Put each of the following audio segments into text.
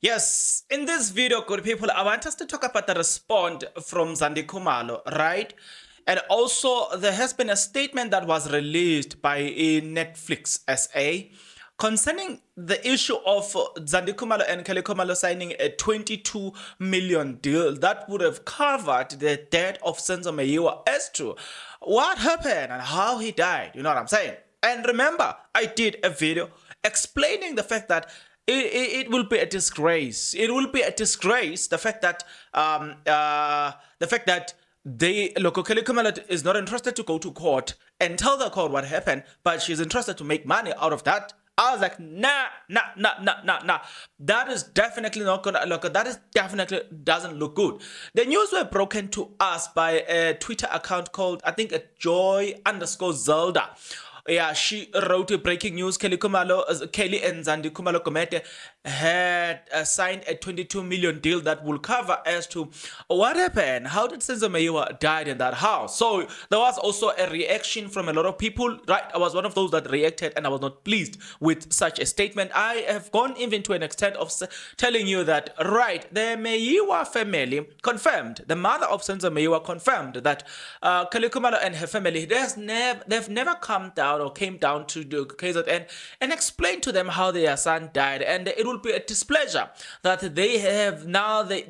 Yes, in this video, good people, I want us to talk about the respond from Zandi Kumalo, right? And also, there has been a statement that was released by Netflix SA concerning the issue of Zandi Kumalo and Kelly Kumalo signing a 22 million deal that would have covered the death of Senzo'S as to what happened and how he died. You know what I'm saying? And remember, I did a video explaining the fact that it will be a disgrace. It will be a disgrace. The fact that they local Kelly Kumalo is not interested to go to court and tell the court what happened, but she's interested to make money out of that. I was like, nah, nah, nah, nah, nah, nah. That is definitely not gonna look. That is definitely doesn't look good. The news were broken to us by a Twitter account called, I think, Joy_Zelda. Yeah, she wrote a breaking news. Kelly and Zandi Kumalo Komete had signed a 22 million deal that will cover as to what happened. How did Senzo'S died in that house? So there was also a reaction from a lot of people. Right, I was one of those that reacted, and I was not pleased with such a statement. I have gone even to an extent of telling you that right, the Meyiwa family confirmed, the mother of Senzo'S confirmed that Kelly Kumalo and her family, they've never come down or came down to the KZN and explained to them how their son died, and it will be a displeasure that they have now. They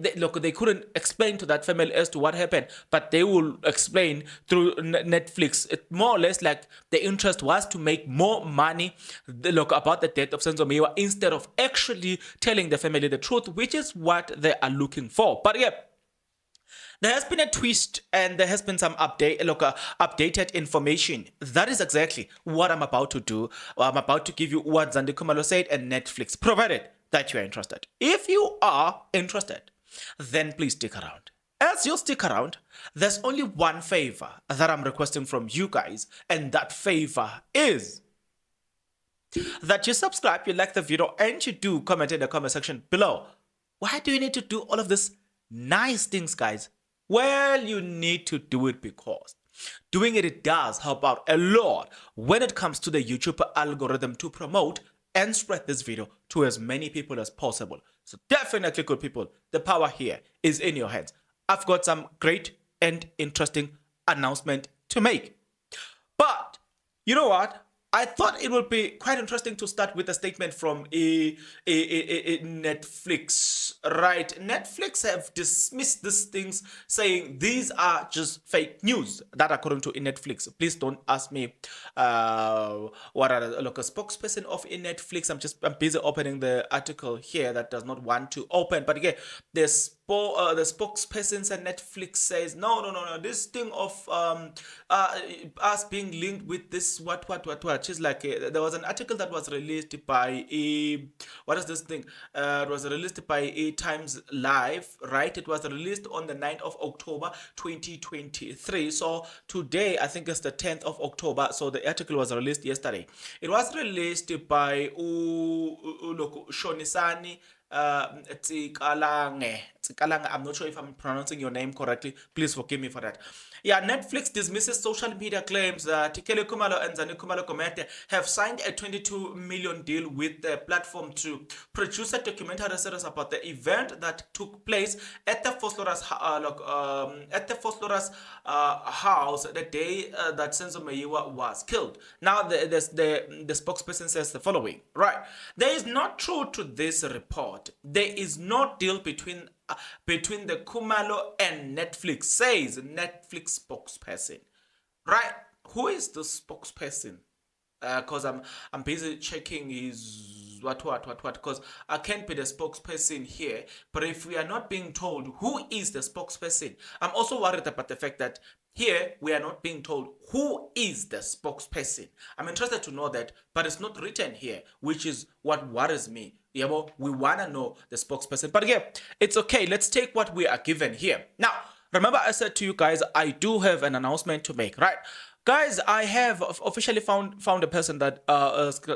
couldn't explain to that family as to what happened, but they will explain through Netflix. It more or less like the interest was to make more money about the death of Senzo'S instead of actually telling the family the truth, which is what they are looking for. But yeah, there has been a twist and there has been some updated information. That is exactly what I'm about to do. I'm about to give you what Zandi Kumalo said and Netflix, provided that you are interested. If you are interested, then please stick around. As you stick around, there's only one favor that I'm requesting from you guys, and that favor is that you subscribe, you like the video, and you do comment in the comment section below. Why do you need to do all of this nice things, guys? Well, you need to do it because doing it does help out a lot when it comes to the YouTube algorithm to promote and spread this video to as many people as possible. So definitely, good people, the power here is in your hands. I've got some great and interesting announcement to make. But you know what? I thought it would be quite interesting to start with a statement from Netflix. Right, Netflix have dismissed these things, saying these are just fake news. That according to Netflix. Please don't ask me what are a spokesperson of Netflix. I'm busy opening the article here that does not want to open. But again, the spokesperson at Netflix says no. This thing of us being linked with this what. She's like there was an article that was released by what is this thing? It was released by Times Live, right? It was released on the 9th of October 2023. So today, I think it's the 10th of October. So the article was released yesterday. It was released by Shonisani Tsikalange. I'm not sure if I'm pronouncing your name correctly. Please forgive me for that. Yeah, Netflix dismisses social media claims that Kelly Kumalo and Zandie Kumalo Komete have signed a 22 million deal with the platform to produce a documentary series about the event that took place at the Fosloras house the day that Senzo'S was killed. Now, the spokesperson says the following, right? There is not truth to this report. There is no deal between the Kumalo and Netflix, says Netflix spokesperson. Right? Who is the spokesperson? Because I'm busy checking his what because I can't be the spokesperson here. But if we are not being told who is the spokesperson, I'm also worried about the fact that here we are not being told who is the spokesperson. I'm interested to know that, but it's not written here, which is what worries me. Yeah, well, we want to know the spokesperson. But yeah, it's okay. Let's take what we are given here. Now, remember I said to you guys, I do have an announcement to make, right? Guys, I have officially found a person that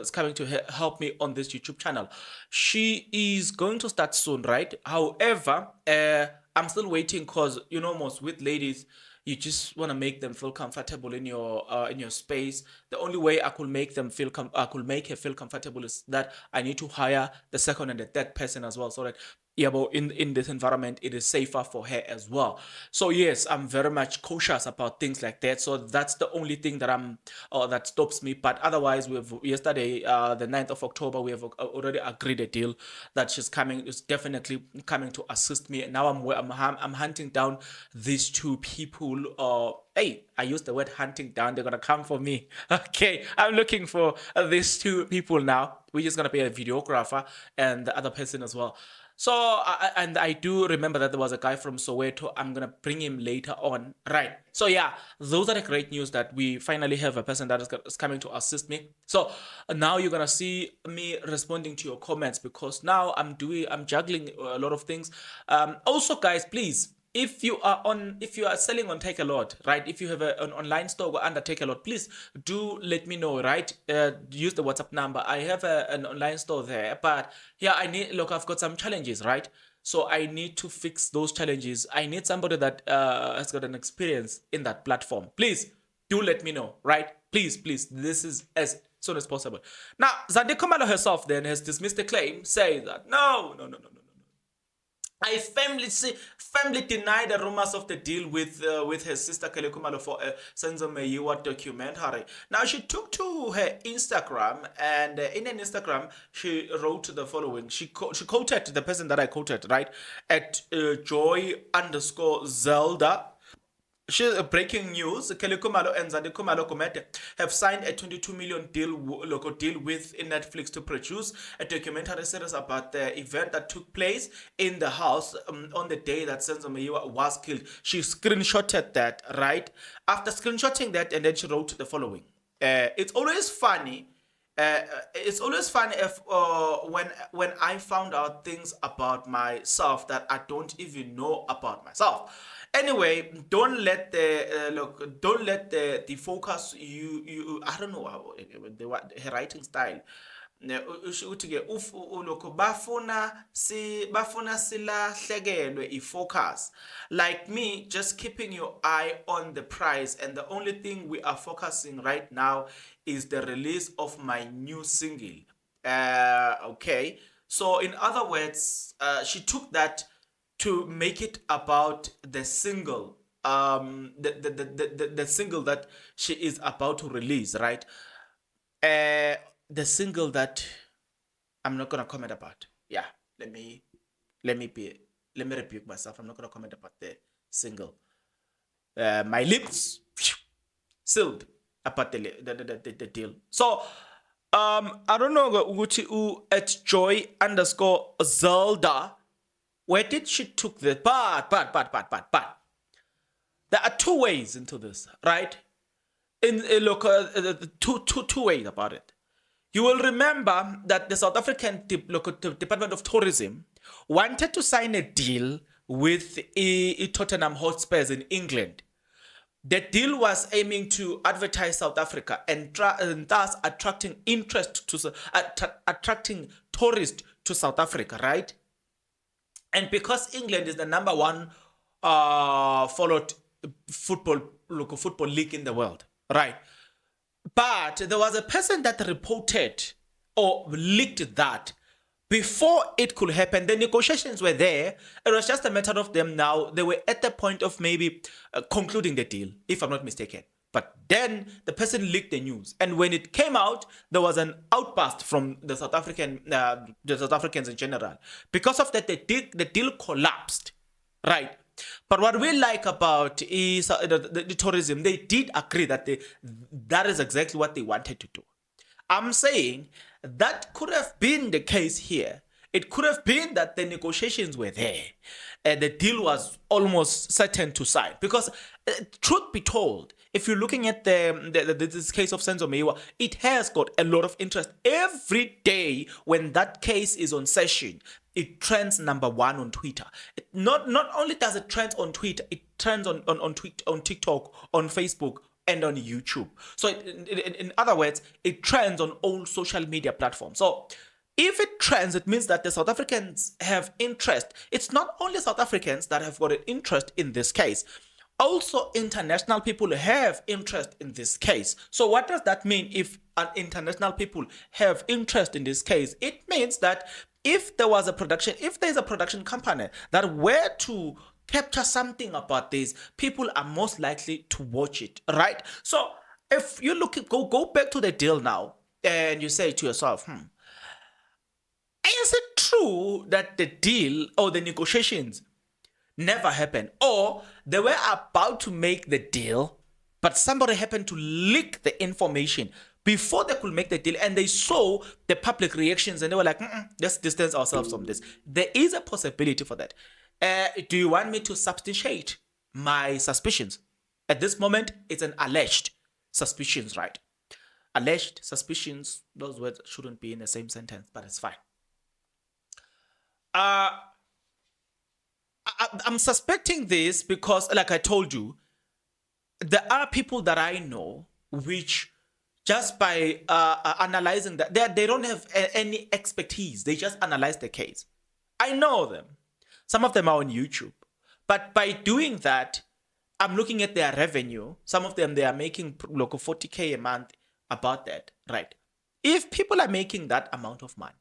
is coming to help me on this YouTube channel. She is going to start soon, right? However, I'm still waiting because, most with ladies, You just want to make them feel comfortable in your space. The only way I could make them feel I could make her feel comfortable is that I need to hire the second and the third person as well, so that yeah, but in this environment it is safer for her as well. So yes, I'm very much cautious about things like that. So that's the only thing that that stops me. But otherwise, we've yesterday, the 9th of October, we have already agreed a deal that she's coming, is definitely coming to assist me. And now I'm hunting down these two people. Hey, I used the word hunting down. They're gonna come for me. Okay, I'm looking for these two people now. We're just gonna pay a videographer and the other person as well. So, and I do remember that there was a guy from Soweto. I'm gonna bring him later on. Right. So yeah, those are the great news that we finally have a person that is coming to assist me. So now you're gonna see me responding to your comments, because now I'm juggling a lot of things. Also, guys, please, if you are selling on Take a Lot, right? If you have an online store under Take a Lot, please do let me know, right? Use the WhatsApp number. I have an online store there, but yeah, I've got some challenges, right? So I need to fix those challenges. I need somebody that has got an experience in that platform. Please do let me know, right? Please, please. This is as soon as possible. Now, Zandi Kumalo herself then has dismissed the claim, saying that no. I firmly deny the rumors of the deal with her sister Kelly Kumalo for a Senzo'S documentary. Now, she took to her Instagram, and in an Instagram she wrote the following. She quoted the person that I quoted, right, at joy underscore Zelda. Breaking news: Kelly Kumalo and Zandi Kumalo have signed a 22 million local deal with Netflix to produce a documentary series about the event that took place in the house on the day that Senzo'S was killed. She screenshotted that, right? After screenshotting that, and then she wrote the following. It's always funny. It's always fun if when I found out things about myself that I don't even know about myself. Anyway, don't let the focus I don't know how her writing style. Uthi-ke lokho bafuna silahlekelwe i-focus, like me, just keeping your eye on the prize, and the only thing we are focusing right now is the release of my new single. Okay, so in other words, she took that to make it about the single, the single that she is about to release, right? The single that I'm not gonna comment about. Yeah, let me rebuke myself. I'm not gonna comment about the single. My lips sealed about the deal. So I don't know at joy underscore Zelda, where did she took this? But there are two ways into this, right? Two ways about it. You will remember that the South African Department of Tourism wanted to sign a deal with Tottenham Hotspurs in England. The deal was aiming to advertise South Africa and thus attracting attracting tourists to South Africa, right? And because England is the number one followed football league in the world, right? But there was a person that reported or leaked that before it could happen. The negotiations were there. It was just a matter of them now. They were at the point of maybe concluding the deal, if I'm not mistaken. But then the person leaked the news, and when it came out, there was an outburst from the South Africans in general. Because of that, the deal collapsed, right? But what we like about is the tourism, they did agree that that is exactly what they wanted to do. I'm saying that could have been the case here. It could have been that the negotiations were there and the deal was almost certain to sign. Because truth be told, if you're looking at this case of Senzo'S, it has got a lot of interest. Every day when that case is on session, it trends number one on Twitter. Not only does it trend on Twitter, it trends on TikTok, on Facebook, and on YouTube. So in other words, it trends on all social media platforms. So if it trends, it means that the South Africans have interest. It's not only South Africans that have got an interest in this case. Also, international people have interest in this case. So what does that mean if international people have interest in this case? It means that if there's a production company that were to capture something about this, people are most likely to watch it, right? So if you go back to the deal now and you say to yourself, is it true that the deal or the negotiations never happened, or they were about to make the deal, but somebody happened to leak the information before they could make the deal, and they saw the public reactions and they were like, let's distance ourselves from this? There is a possibility for that. Do you want me to substantiate my suspicions? At this moment, it's an alleged suspicions, right? Alleged suspicions, those words shouldn't be in the same sentence, but it's fine. I'm suspecting this because, like I told you, there are people that I know which, just by analyzing that, they don't have any expertise. They just analyze the case. I know them. Some of them are on YouTube. But by doing that, I'm looking at their revenue. Some of them, they are making local 40K a month about that, right? If people are making that amount of money,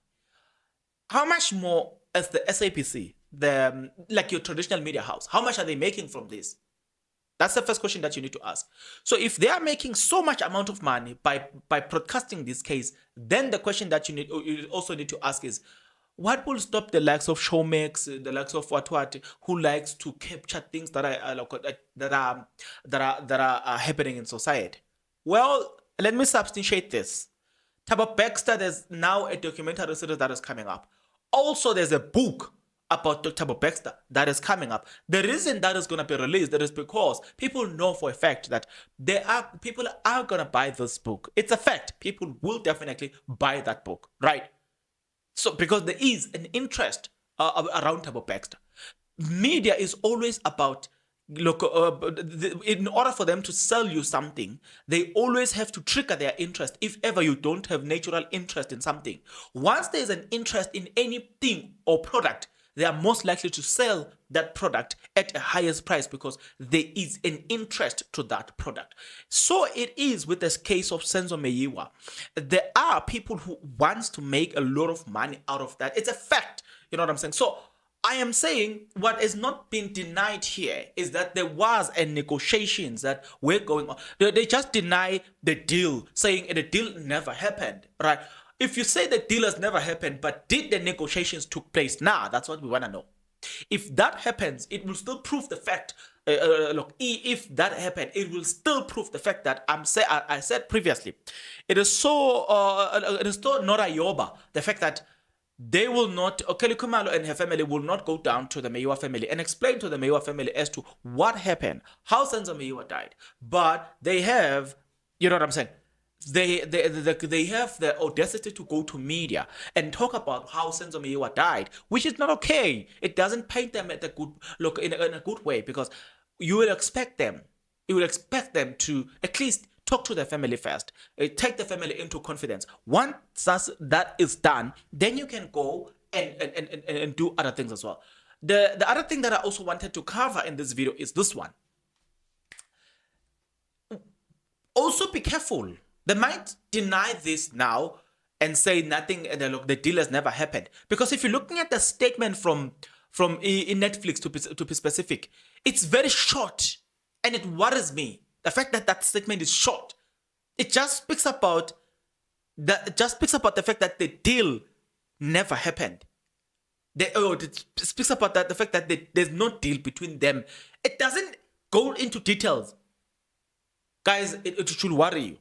how much more as the SAPC, like your traditional media house, how much are they making from this? That's the first question that you need to ask. So if they are making so much amount of money by broadcasting this case, then the question that you also need to ask is, what will stop the likes of Showmax, the likes of what who likes to capture things that are happening in society? Well, let me substantiate this. Thabo Baxter, there's now a documentary series that is coming up. Also, there's a book about Dr. Baxter that is coming up. The reason that is going to be released, that is because people know for a fact that people are going to buy this book. It's a fact. People will definitely buy that book, right? So because there is an interest around Thabo Baxter. Media is always about, in order for them to sell you something, they always have to trigger their interest if ever you don't have natural interest in something. Once there's an interest in anything or product, they are most likely to sell that product at a highest price because there is an interest to that product. So it is with this case of Senzo Meyiwa. There are people who wants to make a lot of money out of that. It's a fact. You know what I'm saying? So I am saying what is not being denied here is that there was a negotiations that were going on. They just deny the deal, saying the deal never happened, right? If you say the deal has never happened, but did the negotiations took place? Nah, that's what we want to know. If that happens, it will still prove the fact. If that happened, it will still prove the fact that I said previously. It is so not a yoba. The fact that they will not, Zandi Khumalo and her family will not go down to the Meyiwa family and explain to the Meyiwa family as to what happened, how Senzo Meyiwa died. But they have, you know what I'm saying? They have the audacity to go to media and talk about how Senzo Meyiwa died, which is not okay. It doesn't paint them at a good look in a good way, because you will expect them to at least talk to the family first, take the family into confidence. Once that is done, then you can go and do other things as well. The other thing that I also wanted to cover in this video is this one. Also be careful. They might deny this now and say nothing, and the deal has never happened. Because if you're looking at the statement from Netflix, to be specific, it's very short, and it worries me. The fact that that statement is short, it just speaks about the fact that the deal never happened. It speaks about the fact that there's no deal between them. It doesn't go into details. Guys, it should worry you.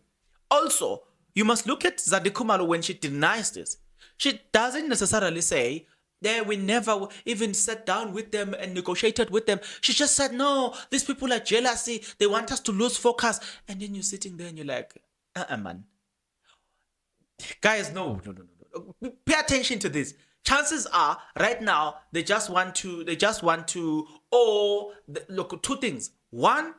Also, you must look at Zandi Kumalo when she denies this. She doesn't necessarily say that we never even sat down with them and negotiated with them. She just said, no, these people are jealousy. They want us to lose focus. And then you're sitting there and you're like, man. Guys, no. Pay attention to this. Chances are, right now, they just want to, look, two things. One,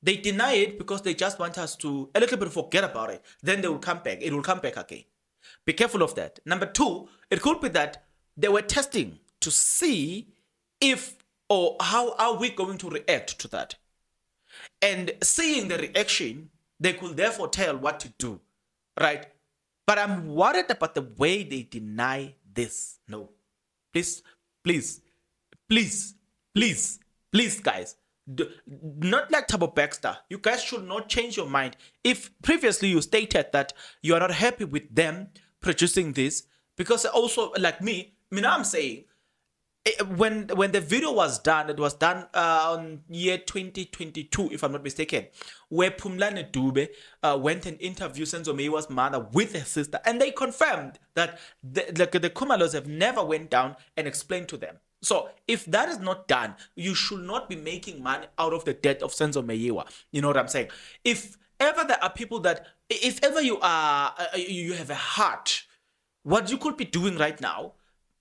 they deny it because they just want us to a little bit forget about it. Then they will come back. It will come back again. Be careful of that. Number two, it could be that they were testing to see if or how are we going to react to that. And seeing the reaction, they could therefore tell what to do, right? But I'm worried about the way they deny this. No, please, please, please, please, please, guys. Not like Tabo Baxter. You guys should not change your mind. If previously you stated that you are not happy with them producing this, because also like me, I'm saying when the video was done, it was done on year 2022, if I'm not mistaken, where Pumlane Dube went and interviewed Senzo'S mother with her sister, and they confirmed that the Kumalos have never went down and explained to them. So if that is not done, you should not be making money out of the death of Senzo'S. You know what I'm saying? If ever there are people that, if ever you have a heart, what you could be doing right now,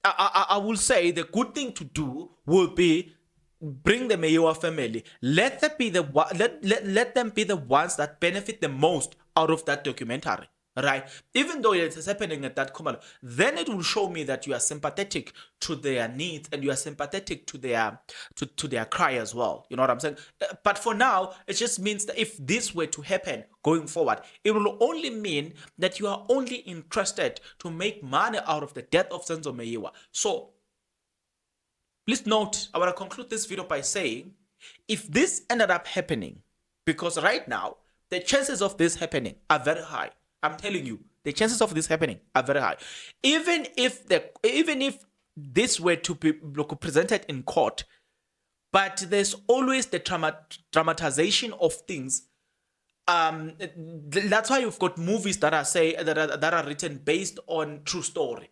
I will say the good thing to do will be bring the Mayowa family. Let them be let them be the ones that benefit the most out of that documentary, right? Even though it is happening at that Kumalo, then it will show me that you are sympathetic to their needs and you are sympathetic to their cry as well. You know what I'm saying? But for now, it just means that if this were to happen going forward, it will only mean that you are only interested to make money out of the death of Senzo'S. So please note, I want to conclude this video by saying, if this ended up happening, because right now the chances of this happening are very high. I'm telling you, the chances of this happening are very high. Even if this were to be presented in court, but there's always the dramatization of things. That's why you've got movies that are written based on true story.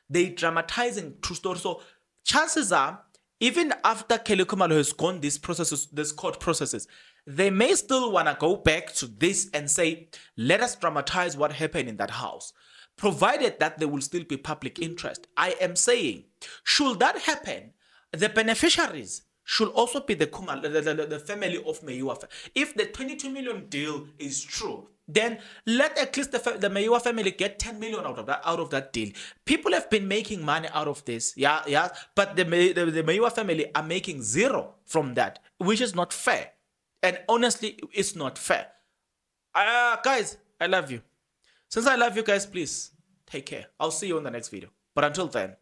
They dramatizing true story. So chances are, even after Kelly Kumalo has gone these court processes, they may still want to go back to this and say, let us dramatize what happened in that house, provided that there will still be public interest. I am saying, should that happen, the beneficiaries should also be the family of Mayowa. If the 22 million deal is true, then let at least the Mayowa family get 10 million out of that deal. People have been making money out of this, yeah, but the Mayowa family are making zero from that, which is not fair. And honestly, it's not fair. Guys, I love you. Since I love you guys, please take care. I'll see you in the next video. But until then,